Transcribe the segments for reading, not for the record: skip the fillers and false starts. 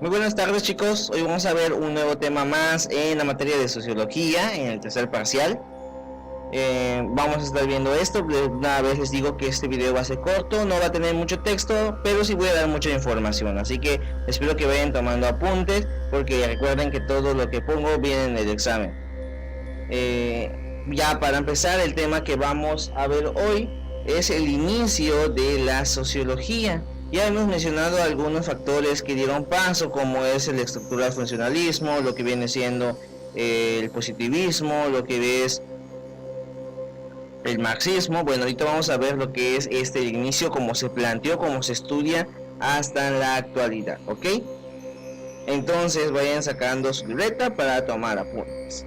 Muy buenas tardes, chicos. Hoy vamos a ver un nuevo tema más en la materia de sociología, en el tercer parcial. Vamos a estar viendo esto. Una vez les digo que este video va a ser corto, no va a tener mucho texto, pero sí voy a dar mucha información. Así que espero que vayan tomando apuntes, porque recuerden que todo lo que pongo viene en el examen. Ya para empezar, el tema que vamos a ver hoy es el inicio de la sociología. Ya hemos mencionado algunos factores que dieron paso, como es el estructural funcionalismo, lo que viene siendo el positivismo, lo que es el marxismo. Bueno, ahorita vamos a ver lo que es el inicio, cómo se planteó, cómo se estudia hasta la actualidad, ¿ok? Entonces vayan sacando su libreta para tomar apuntes.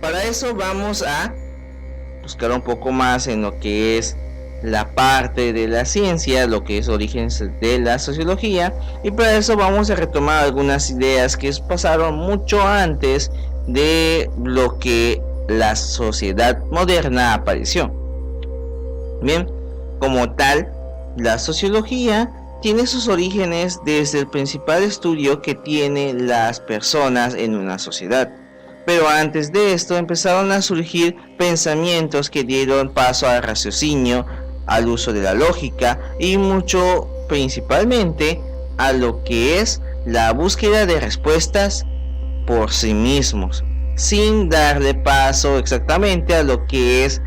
Para eso vamos a buscar un poco más en lo que es la parte de la ciencia, lo que es orígenes de la sociología, y para eso vamos a retomar algunas ideas que pasaron mucho antes de lo que la sociedad moderna apareció. Bien, como tal, la sociología tiene sus orígenes desde el principal estudio que tienen las personas en una sociedad. Pero antes de esto empezaron a surgir pensamientos que dieron paso al raciocinio, al uso de la lógica y mucho principalmente a lo que es la búsqueda de respuestas por sí mismos, sin darle paso exactamente a lo que es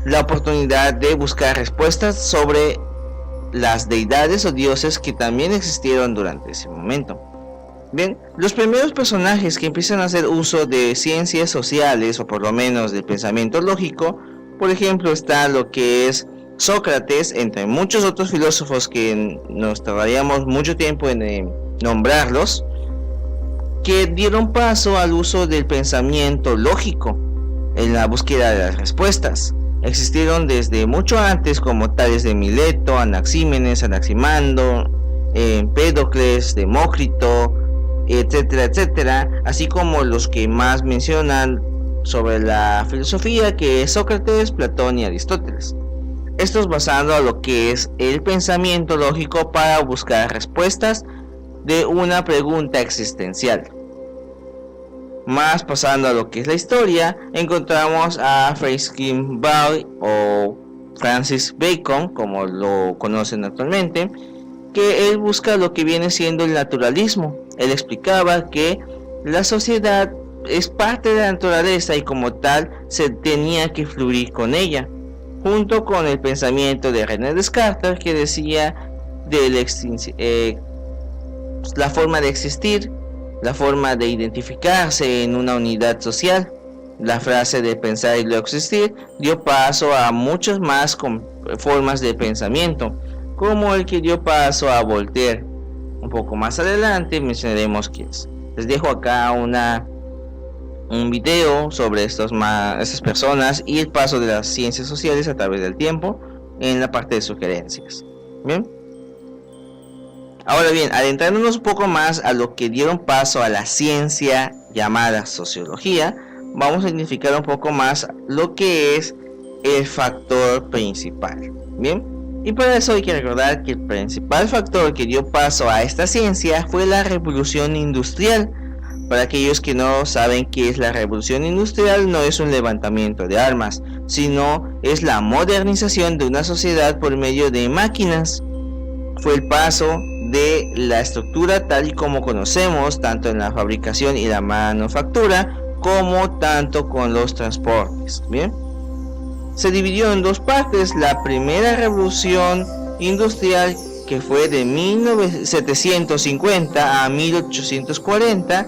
la oportunidad de buscar respuestas sobre las deidades o dioses que también existieron durante ese momento. Bien, los primeros personajes que empiezan a hacer uso de ciencias sociales, o por lo menos del pensamiento lógico, por ejemplo, está lo que es Sócrates, entre muchos otros filósofos que nos tardaríamos mucho tiempo en nombrarlos, que dieron paso al uso del pensamiento lógico en la búsqueda de las respuestas. Existieron desde mucho antes, como tales de Mileto, Anaxímenes, Anaximandro, Empédocles, Demócrito, etcétera, etcétera, así como los que más mencionan sobre la filosofía, que es Sócrates, Platón y Aristóteles. Estos basando a lo que es el pensamiento lógico para buscar respuestas de una pregunta existencial. Más pasando a lo que es la historia, encontramos a Franklin Ball o Francis Bacon, como lo conocen actualmente, que él busca lo que viene siendo el naturalismo. Él explicaba que la sociedad es parte de la naturaleza y como tal se tenía que fluir con ella, junto con el pensamiento de René Descartes, que decía de la forma de existir, la forma de identificarse en una unidad social. La frase de pensar y luego existir dio paso a muchas más formas de pensamiento, como el que dio paso a Voltaire. Un poco más adelante mencionaremos quién es. Les dejo acá un video sobre estas personas y el paso de las ciencias sociales a través del tiempo en la parte de sugerencias. Bien. Ahora bien, adentrándonos un poco más a lo que dieron paso a la ciencia llamada sociología, vamos a significar un poco más lo que es el factor principal. Bien. Y para eso hay que recordar que el principal factor que dio paso a esta ciencia fue la revolución industrial. Para aquellos que no saben qué es la revolución industrial, no es un levantamiento de armas, sino es la modernización de una sociedad por medio de máquinas. Fue el paso de la estructura tal y como conocemos, tanto en la fabricación y la manufactura, como tanto con los transportes. Bien. Se dividió en dos partes: la primera revolución industrial, que fue de 1750 a 1840,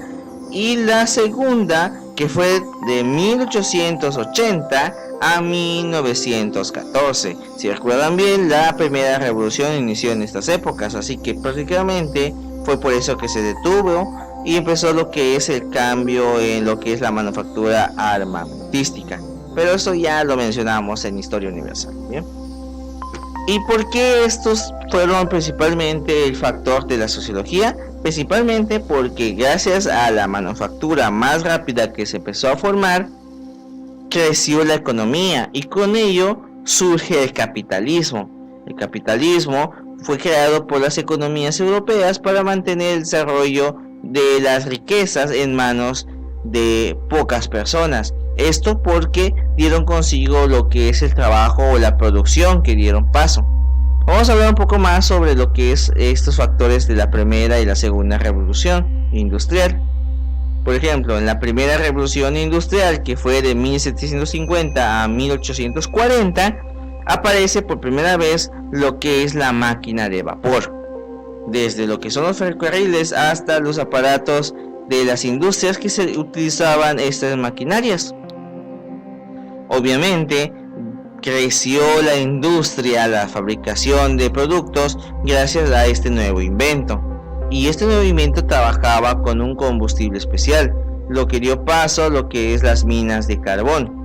y la segunda, que fue de 1880 a 1914. Si recuerdan bien, la primera revolución inició en estas épocas, así que prácticamente fue por eso que se detuvo y empezó lo que es el cambio en lo que es la manufactura armamentística. Pero eso ya lo mencionamos en Historia Universal. ¿Bien? ¿Y por qué estos fueron principalmente el factor de la sociología? Principalmente porque gracias a la manufactura más rápida que se empezó a formar, creció la economía y con ello surge el capitalismo. El capitalismo fue creado por las economías europeas para mantener el desarrollo de las riquezas en manos de pocas personas. Esto porque dieron consigo lo que es el trabajo o la producción que dieron paso. Vamos a hablar un poco más sobre lo que es estos factores de la primera y la segunda revolución industrial. Por ejemplo, en la primera revolución industrial, que fue de 1750 a 1840, aparece por primera vez lo que es la máquina de vapor. Desde lo que son los ferrocarriles hasta los aparatos de las industrias que se utilizaban estas maquinarias. Obviamente, creció la industria, la fabricación de productos gracias a este nuevo invento. Y este nuevo invento trabajaba con un combustible especial, lo que dio paso a lo que es las minas de carbón.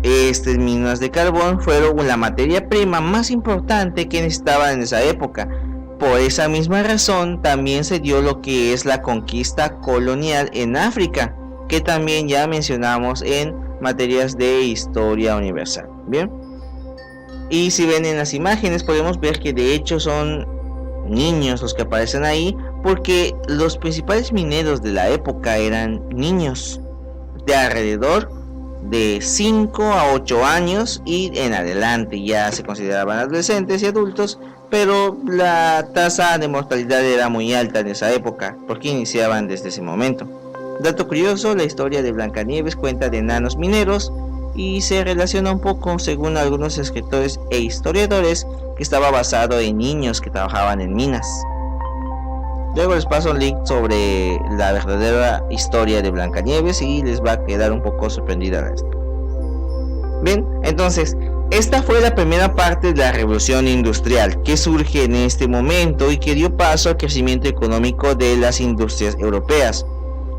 Estas minas de carbón fueron la materia prima más importante que necesitaban en esa época. Por esa misma razón también se dio lo que es la conquista colonial en África, que también ya mencionamos en materias de historia universal. Bien, y si ven en las imágenes podemos ver que de hecho son niños los que aparecen ahí, porque los principales mineros de la época eran niños de alrededor de 5 a 8 años y en adelante. Ya se consideraban adolescentes y adultos, pero la tasa de mortalidad era muy alta en esa época porque iniciaban desde ese momento. Dato curioso, la historia de Blancanieves cuenta de enanos mineros y se relaciona un poco, según algunos escritores e historiadores, que estaba basado en niños que trabajaban en minas. Luego les paso un link sobre la verdadera historia de Blancanieves y les va a quedar un poco sorprendida esto. Bien, entonces, esta fue la primera parte de la revolución industrial que surge en este momento y que dio paso al crecimiento económico de las industrias europeas.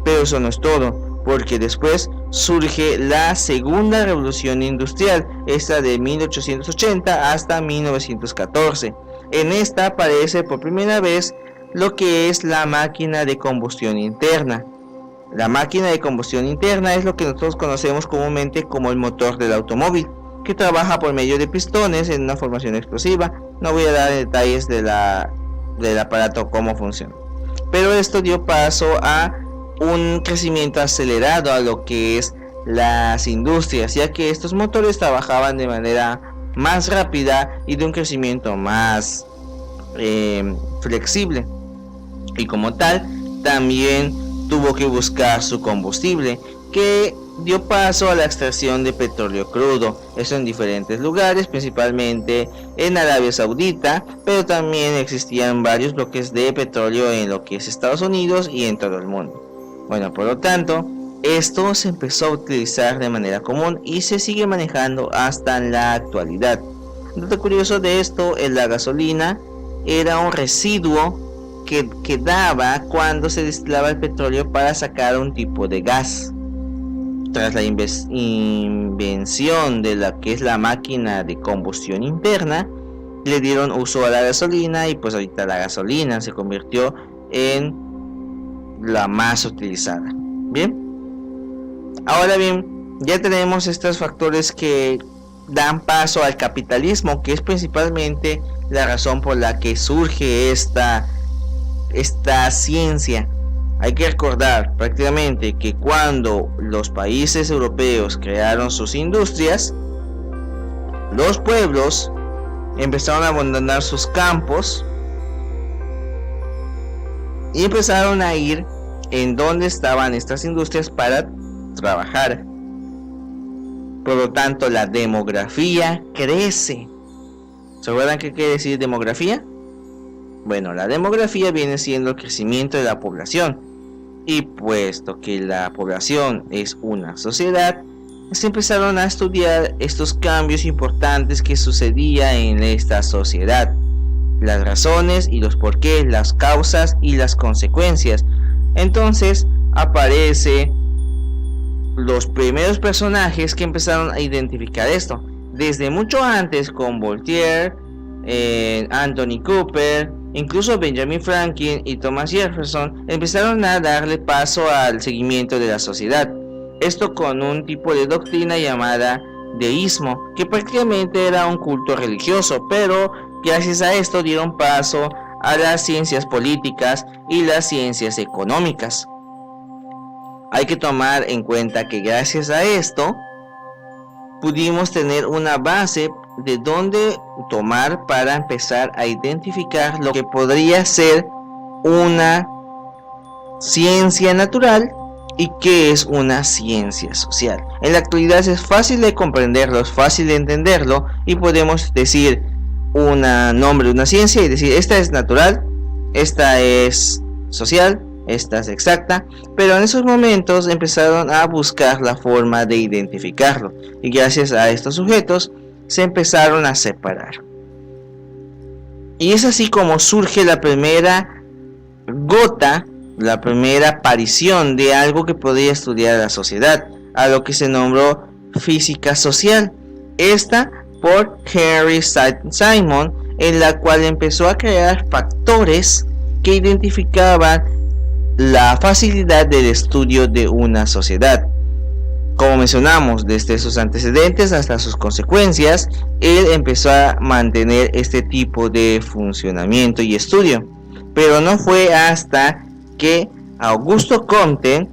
Pero eso no es todo, porque después surge la segunda revolución industrial, esta de 1880 hasta 1914. En esta aparece por primera vez lo que es la máquina de combustión interna. La máquina de combustión interna es lo que nosotros conocemos comúnmente como el motor del automóvil, que trabaja por medio de pistones en una formación explosiva. No voy a dar detalles del aparato, cómo funciona. Pero esto dio paso a un crecimiento acelerado a lo que es las industrias, ya que estos motores trabajaban de manera más rápida y de un crecimiento más flexible, y como tal también tuvo que buscar su combustible, que dio paso a la extracción de petróleo crudo. Eso en diferentes lugares, principalmente en Arabia Saudita, pero también existían varios bloques de petróleo en lo que es Estados Unidos y en todo el mundo. Bueno, por lo tanto, esto se empezó a utilizar de manera común y se sigue manejando hasta la actualidad. Un dato curioso de esto es la gasolina era un residuo que quedaba cuando se destilaba el petróleo para sacar un tipo de gas. Tras la invención de la que es la máquina de combustión interna, le dieron uso a la gasolina y pues ahorita la gasolina se convirtió en la más utilizada. Bien, ahora bien, ya tenemos estos factores que dan paso al capitalismo, que es principalmente la razón por la que surge esta ciencia. Hay que recordar prácticamente que cuando los países europeos crearon sus industrias, los pueblos empezaron a abandonar sus campos y empezaron a ir en donde estaban estas industrias para trabajar. Por lo tanto, la demografía crece. ¿Se acuerdan qué quiere decir demografía? Bueno, la demografía viene siendo el crecimiento de la población. Y puesto que la población es una sociedad, se empezaron a estudiar estos cambios importantes que sucedían en esta sociedad, las razones y los porqués, las causas y las consecuencias. Entonces aparecen los primeros personajes que empezaron a identificar esto, desde mucho antes con Voltaire, Anthony Cooper, incluso Benjamin Franklin y Thomas Jefferson empezaron a darle paso al seguimiento de la sociedad. Esto con un tipo de doctrina llamada deísmo, que prácticamente era un culto religioso, pero Gracias a esto dieron paso a las ciencias políticas y las ciencias económicas. Hay que tomar en cuenta que gracias a esto pudimos tener una base de dónde tomar para empezar a identificar lo que podría ser una ciencia natural y qué es una ciencia social. En la actualidad es fácil de comprenderlo, es fácil de entenderlo y podemos decir un nombre de una ciencia y decir esta es natural, esta es social, esta es exacta, pero en esos momentos empezaron a buscar la forma de identificarlo y gracias a estos sujetos se empezaron a separar. Y es así como surge la primera gota, la primera aparición de algo que podría estudiar la sociedad, a lo que se nombró física social. Esta por Henry Simon, en la cual empezó a crear factores que identificaban la facilidad del estudio de una sociedad. Como mencionamos, desde sus antecedentes hasta sus consecuencias, él empezó a mantener este tipo de funcionamiento y estudio. Pero no fue hasta que Augusto Comte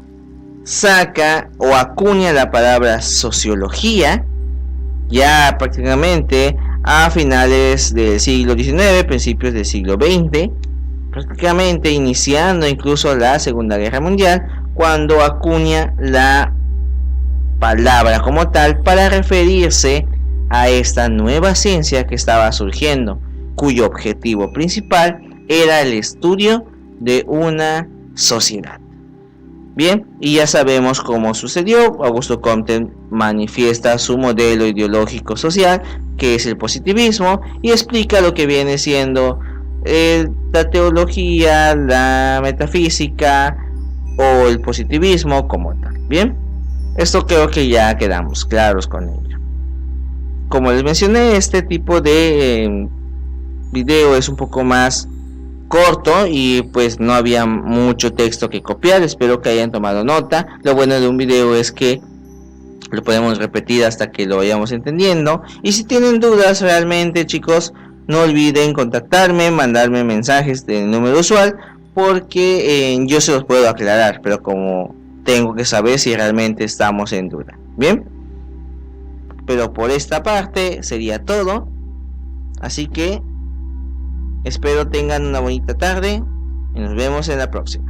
saca o acuña la palabra sociología, ya prácticamente a finales del siglo XIX, principios del siglo XX, prácticamente iniciando incluso la Segunda Guerra Mundial, cuando acuña la palabra como tal para referirse a esta nueva ciencia que estaba surgiendo, cuyo objetivo principal era el estudio de una sociedad. Bien, y ya sabemos cómo sucedió. Augusto Comte manifiesta su modelo ideológico social, que es el positivismo, y explica lo que viene siendo la teología, la metafísica o el positivismo como tal. Bien, esto creo que ya quedamos claros con ello. Como les mencioné, este tipo de video es un poco más corto y pues no había mucho texto que copiar. Espero que hayan tomado nota. Lo bueno de un video es que lo podemos repetir hasta que lo vayamos entendiendo. Y si tienen dudas realmente, chicos, no olviden contactarme, mandarme mensajes del número usual, porque yo se los puedo aclarar, pero como tengo que saber si realmente estamos en duda. Bien, pero por esta parte sería todo. Así que espero tengan una bonita tarde y nos vemos en la próxima.